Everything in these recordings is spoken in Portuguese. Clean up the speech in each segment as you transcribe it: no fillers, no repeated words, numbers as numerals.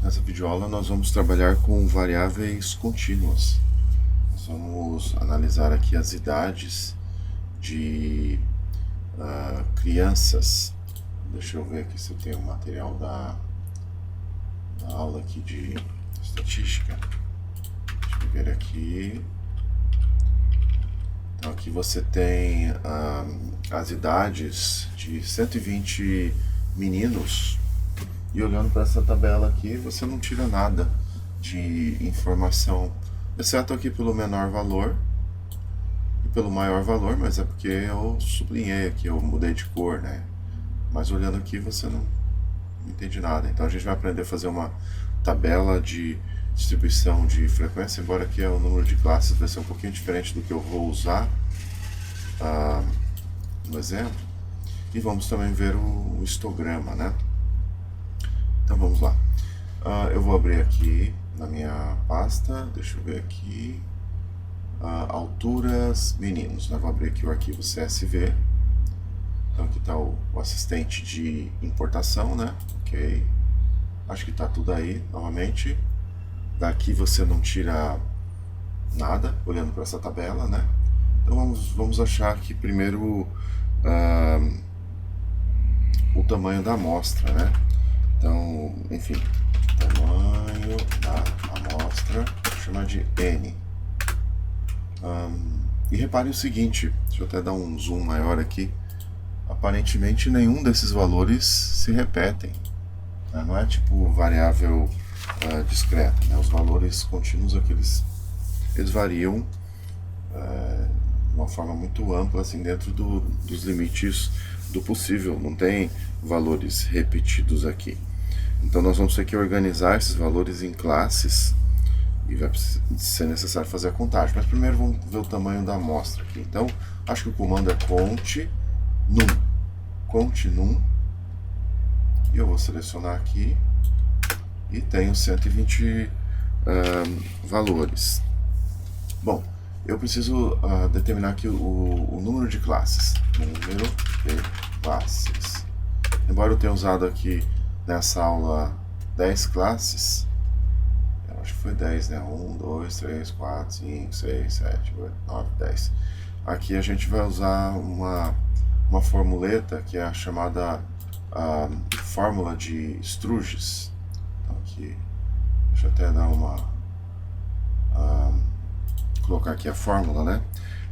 Nessa videoaula nós vamos trabalhar com variáveis contínuas. Nós vamos analisar aqui as idades de crianças. Deixa eu ver aqui se eu tenho o material da aula aqui de estatística. Deixa eu ver aqui. Então aqui você tem as idades de 120 meninos. E olhando para essa tabela aqui, você não tira nada de informação, exceto aqui pelo menor valor e pelo maior valor, mas é porque eu sublinhei aqui, eu mudei de cor, né? Mas olhando aqui você não entende nada. Então a gente vai aprender a fazer uma tabela de distribuição de frequência, embora aqui o número de classes vai ser um pouquinho diferente do que eu vou usar no exemplo. E vamos também ver o histograma, né? Então vamos lá. Eu vou abrir aqui na minha pasta, deixa eu ver aqui, alturas meninos, né? Vou abrir aqui o arquivo CSV. Então aqui está o assistente de importação, né? Ok. Acho que está tudo aí, novamente. Daqui você não tira nada, olhando para essa tabela, né? Então vamos achar aqui primeiro o tamanho da amostra, né? Então, enfim, tamanho da amostra, vou chamar de N. E repare o seguinte, deixa eu até dar um zoom maior aqui. Aparentemente nenhum desses valores se repetem, né? Não é tipo variável discreta, né? Os valores contínuos aqui, eles variam de uma forma muito ampla, assim, dentro dos limites do possível, não tem valores repetidos aqui. Então nós vamos ter que organizar esses valores em classes e vai ser necessário fazer a contagem. Mas primeiro vamos ver o tamanho da amostra aqui. Então acho que o comando é conte num, e eu vou selecionar aqui e tenho 120 valores. Bom, eu preciso determinar aqui o número de classes. Número de classes. Embora eu tenha usado aqui nessa aula 10 classes, eu acho que foi 10, né? 1, 2, 3, 4, 5, 6, 7, 8, 9, 10. Aqui a gente vai usar uma formuleta que é a chamada fórmula de Sturges. Então aqui, deixa eu até dar colocar aqui a fórmula, né?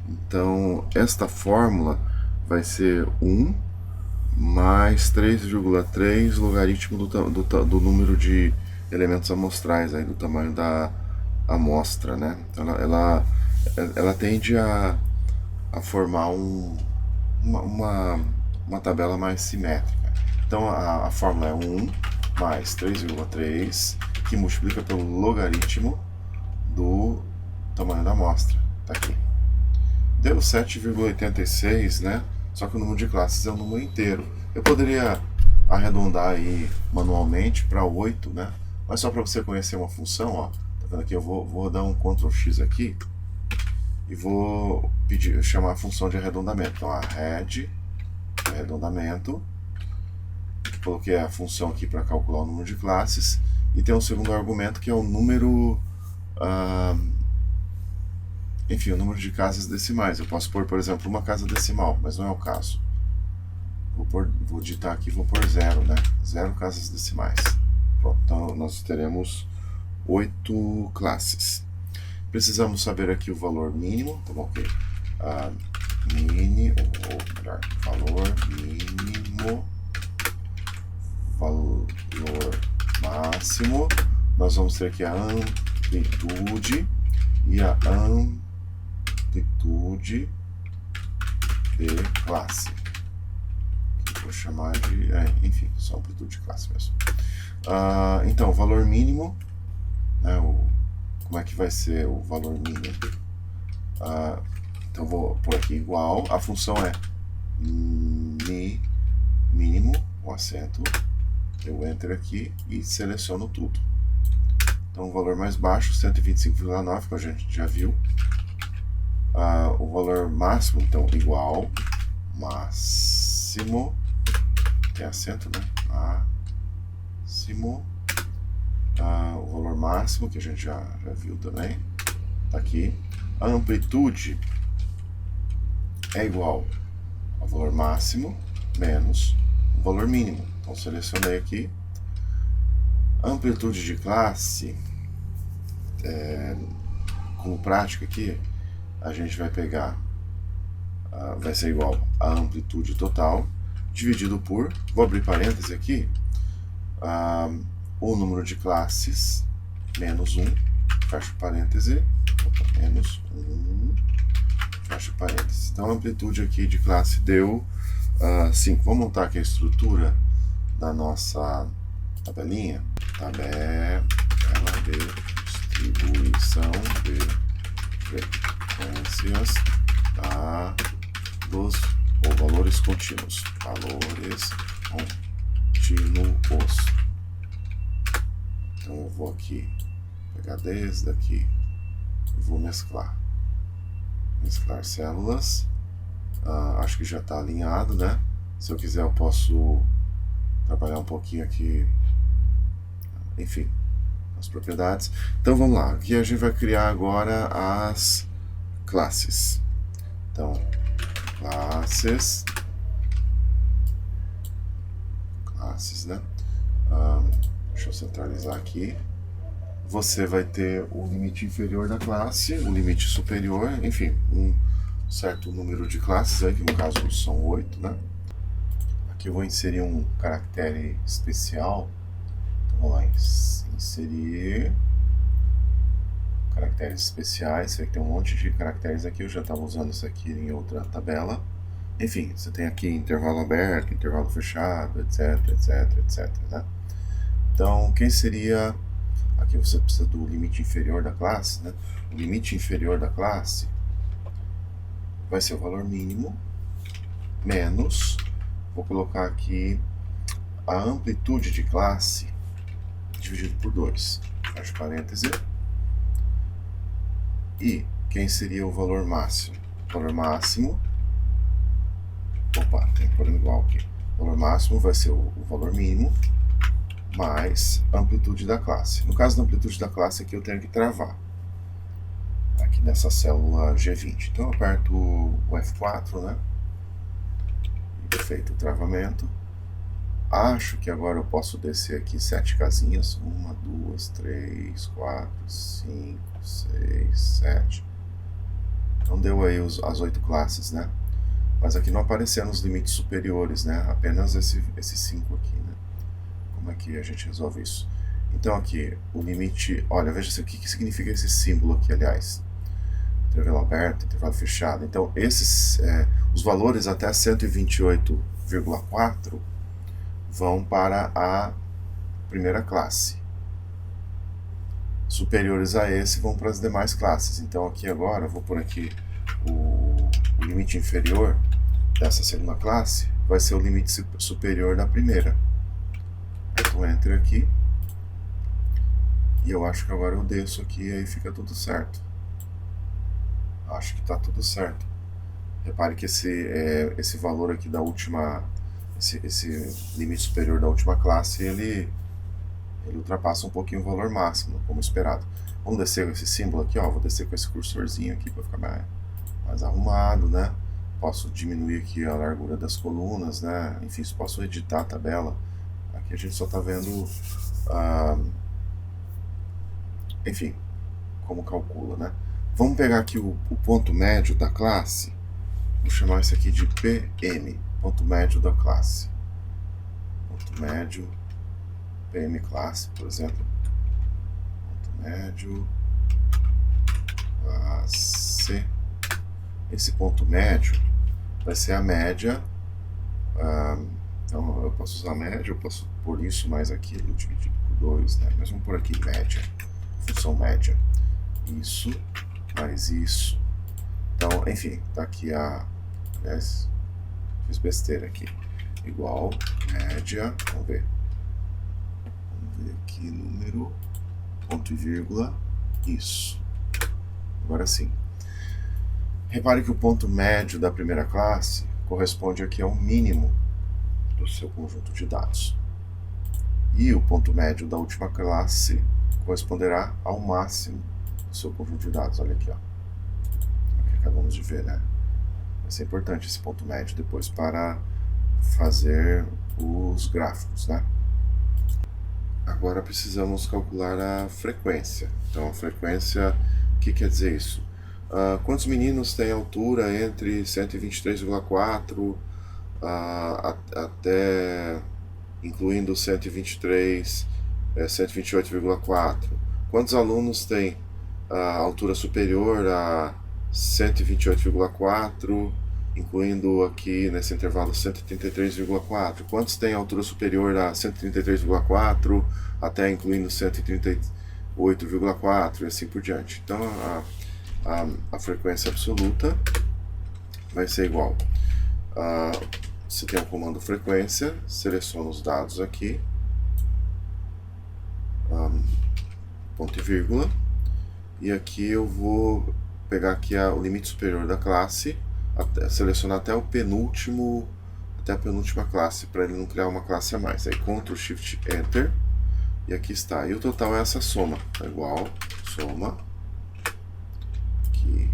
Então esta fórmula vai ser 1 mais 3,3 logaritmo do número de elementos amostrais, aí, do tamanho da amostra, né? Então ela tende a formar uma tabela mais simétrica. Então a fórmula é 1 mais 3,3, que multiplica pelo logaritmo do tamanho da amostra. Tá aqui. Deu 7,86, né? Só que o número de classes é um número inteiro. Eu poderia arredondar aí manualmente para 8, né? Mas só para você conhecer uma função, ó, tá vendo aqui? Eu vou dar um Ctrl X aqui e vou chamar a função de arredondamento. Então, arredondamento. Coloquei a função aqui para calcular o número de classes. E tem um segundo argumento que é o número... enfim, o número de casas decimais. Eu posso pôr, por exemplo, uma casa decimal, mas não é o caso. Vou digitar aqui, vou pôr 0, né? 0 casas decimais. Pronto, então nós teremos 8 classes. Precisamos saber aqui o valor mínimo, tá bom? Ok. Valor mínimo, valor máximo. Nós vamos ter aqui a amplitude e a amplitude de classe. Vou chamar de... enfim, só amplitude de classe mesmo. Então, valor mínimo, né, como é que vai ser o valor mínimo? Então, vou pôr aqui igual. A função é mínimo, o acento. Eu enter aqui e seleciono tudo. Então, o valor mais baixo, 125,9, que a gente já viu. O valor máximo, então, igual, máximo, tem acento, né? Máximo o valor máximo, que a gente já viu também, está aqui. A amplitude é igual ao valor máximo menos o valor mínimo. Então selecionei aqui. A amplitude de classe, como prática aqui, a gente vai pegar, vai ser igual a amplitude total dividido por, vou abrir parênteses aqui, o número de classes menos 1, fecha parêntese, menos 1, fecha parêntese. Então a amplitude aqui de classe deu 5. Vamos montar aqui a estrutura da nossa tabelinha. Tabela de distribuição de frequências dos valores contínuos. Valores contínuos. Então eu vou aqui pegar desde aqui e vou mesclar células. Acho que já está alinhado, né? Se eu quiser eu posso trabalhar um pouquinho aqui, enfim, as propriedades. Então vamos lá, aqui a gente vai criar agora as classes. Então, classes, né? Deixa eu centralizar aqui. Você vai ter o limite inferior da classe, o limite superior, enfim, um certo número de classes aí, que no caso são 8, né? Aqui eu vou inserir um caractere especial. Então vamos lá, inserir caracteres especiais. Você tem um monte de caracteres aqui, eu já estava usando isso aqui em outra tabela. Enfim, você tem aqui intervalo aberto, intervalo fechado, etc, etc, etc, né? Então, quem seria... Aqui você precisa do limite inferior da classe, né? O limite inferior da classe vai ser o valor mínimo menos, vou colocar aqui a amplitude de classe dividido por 2, fecha parêntese. E quem seria o valor máximo? O valor máximo, tem que pôr igual aqui. O valor máximo vai ser o valor mínimo mais a amplitude da classe. No caso da amplitude da classe aqui eu tenho que travar aqui nessa célula G20. Então eu aperto o F4, né? E feito o travamento. Acho que agora eu posso descer aqui 7 casinhas. 1, 2, 3, 4, 5, 6, 7. Então deu aí as 8 classes, né? Mas aqui não apareceram os limites superiores, né? Apenas esse 5 aqui, né? Como é que a gente resolve isso? Então aqui, o limite... Olha, veja o que significa esse símbolo aqui, aliás. Intervalo aberto, intervalo fechado. Então esses, os valores até 128,4 vão para a primeira classe. Superiores a esse vão para as demais classes. Então aqui agora, eu vou por aqui o limite inferior dessa segunda classe vai ser o limite superior da primeira. Então Enter aqui. E eu acho que agora eu desço aqui e aí fica tudo certo. Acho que está tudo certo. Repare que esse valor aqui da última, esse limite superior da última classe, ele ultrapassa um pouquinho o valor máximo, como esperado. Vamos descer com esse símbolo aqui, ó. Vou descer com esse cursorzinho aqui para ficar mais arrumado, né? Posso diminuir aqui a largura das colunas, né? Enfim, posso editar a tabela. Aqui a gente só está vendo, enfim, como calcula, né? Vamos pegar aqui o ponto médio da classe. Vou chamar isso aqui de PM, ponto médio da classe. Ponto médio, PM classe, por exemplo. Ponto médio, classe. Esse ponto médio vai ser a média. Então eu posso usar a média, eu posso pôr isso mais aquilo dividido por 2, né? Mas vamos pôr aqui média, função média. Isso mais isso. Então, enfim, tá aqui aliás, fiz besteira aqui. Igual, média, vamos ver aqui, número, ponto e vírgula, isso. Agora sim. Repare que o ponto médio da primeira classe corresponde aqui ao mínimo do seu conjunto de dados. E o ponto médio da última classe corresponderá ao máximo do seu conjunto de dados. Olha aqui, ó. O que acabamos de ver, né? Vai ser importante esse ponto médio depois para fazer os gráficos, né? Agora precisamos calcular a frequência. Então, a frequência, o que quer dizer isso? Quantos meninos têm altura entre 123,4 até, incluindo 123, 128,4? Quantos alunos têm a altura superior a 128,4, incluindo aqui nesse intervalo 133,4? Quantos têm altura superior a 133,4 até incluindo 138,4 e assim por diante? Então a frequência absoluta vai ser igual. Você tem o comando frequência, seleciona os dados aqui, ponto e vírgula, e aqui eu vou pegar aqui o limite superior da classe, selecionar até a penúltima classe, para ele não criar uma classe a mais. Aí Ctrl Shift Enter, e aqui está. E o total é essa soma, tá igual, soma. Aqui.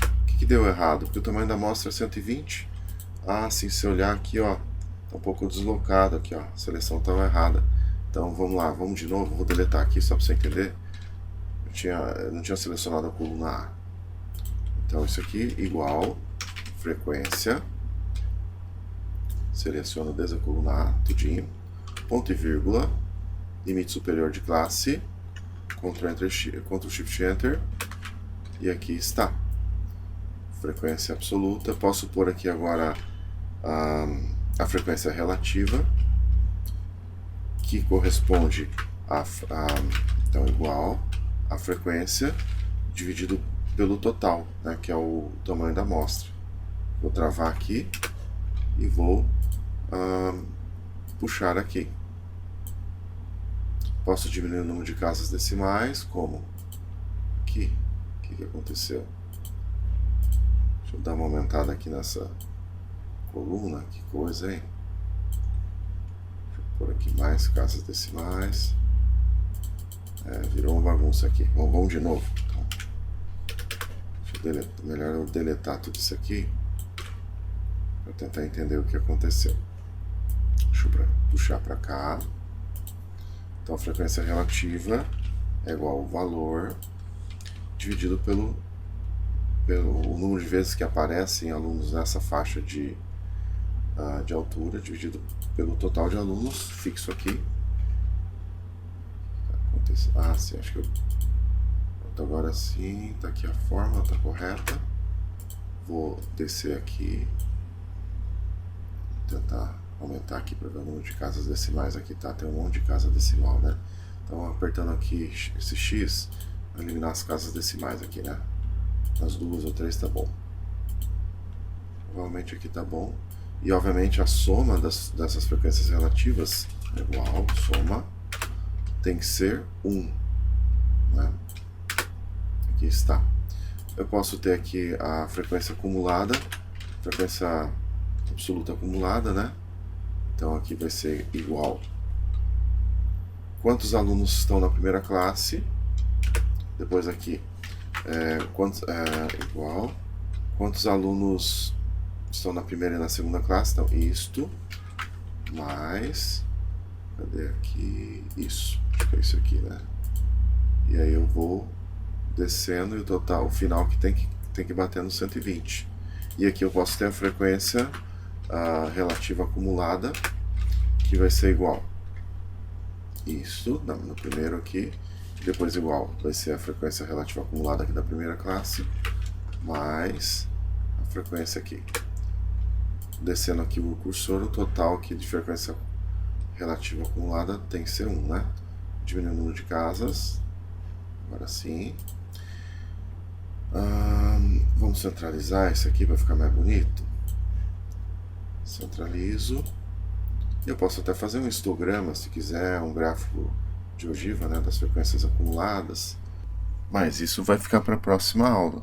O que deu errado? Porque o tamanho da amostra é 120. Sim, se olhar aqui, ó, tá um pouco deslocado aqui, ó, a seleção estava errada. Então vamos lá, vamos de novo, vou deletar aqui só para você entender. Eu não tinha selecionado a coluna A. Então isso aqui igual frequência, seleciono desde a coluna A, tudinho, ponto e vírgula, limite superior de classe, Ctrl Shift Enter, e aqui está. Frequência absoluta. Posso pôr aqui agora a frequência relativa, que corresponde então igual a frequência dividido pelo total, né, que é o tamanho da amostra. Vou travar aqui e vou puxar aqui. Posso diminuir o número de casas decimais, como aqui. O que aconteceu? Deixa eu dar uma aumentada aqui nessa coluna, que coisa, hein? Deixa eu pôr aqui mais casas decimais. Virou uma bagunça aqui. Bom, vamos de novo. Então, melhor eu deletar tudo isso aqui para tentar entender o que aconteceu. Deixa eu puxar para cá. Então a frequência relativa é igual ao valor dividido pelo número de vezes que aparecem alunos nessa faixa de altura, dividido pelo total de alunos, fixo aqui. Sim, acho que eu... Então agora sim, tá aqui a fórmula, tá correta. Vou descer aqui, tentar aumentar aqui para ver o número de casas decimais. Aqui tá, tem um monte de casa decimal, né? Então apertando aqui esse X, vai eliminar as casas decimais aqui, né? As 2 ou 3 tá bom. Provavelmente aqui tá bom. E obviamente a soma dessas frequências relativas é igual, soma, tem que ser 1, né? Aqui está. Eu posso ter aqui a frequência acumulada, frequência absoluta acumulada, né? Então aqui vai ser igual. Quantos alunos estão na primeira classe? Depois aqui, igual. Quantos alunos estão na primeira e na segunda classe? Então isto mais... Cadê aqui? Isso. Acho que é isso aqui, né? E aí eu vou descendo e o total, o final que tem que bater no 120. E aqui eu posso ter a frequência relativa acumulada, que vai ser igual. Isso, no primeiro aqui. E depois igual, vai ser a frequência relativa acumulada aqui da primeira classe, mais a frequência aqui. Descendo aqui o cursor, o total aqui de frequência relativa acumulada tem que ser 1, né? Diminuir o número de casas. Agora sim. Vamos centralizar isso aqui para ficar mais bonito. Centralizo. Eu posso até fazer um histograma, se quiser, um gráfico de ogiva, né, das frequências acumuladas. Mas isso vai ficar para a próxima aula.